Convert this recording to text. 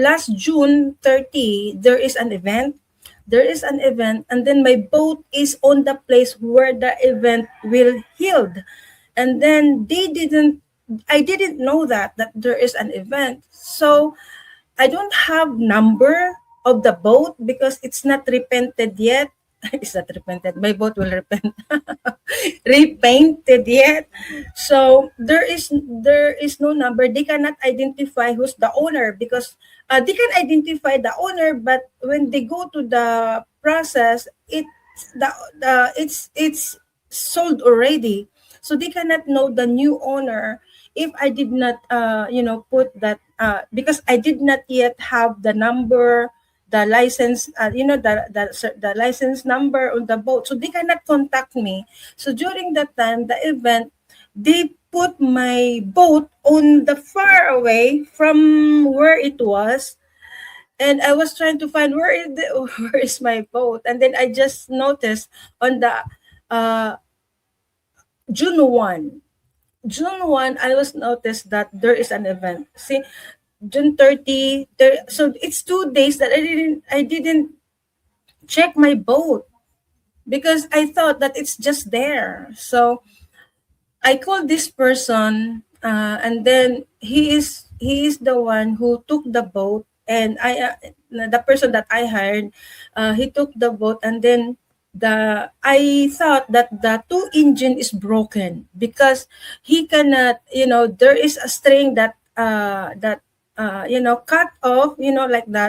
last June 30, there is an event. There is an event, and then my boat is on the place where the event will held. And then I didn't know that there is an event. So I don't have number of the boat because it's not repainted yet. It's not repainted. My boat will repent. Repainted yet. So there is no number. They cannot identify who's the owner because they can identify the owner, but when they go to the process, it's sold already. So they cannot know the new owner if I did not put that because I did not yet have the number, the license, the license number on the boat, so they cannot contact me. So during that time, the event, they put my boat on the far away from where it was, and I was trying to find where is my boat, and then I just noticed on the uh, June 1. June 1, I was noticed that there is an event. See, June 30, so it's 2 days that I didn't check my boat because I thought that it's just there. So I called this person, and then he is the one who took the boat, and the person that I hired, he took the boat, and then I thought that the two engine is broken because he cannot, there is a string that cut off, like that.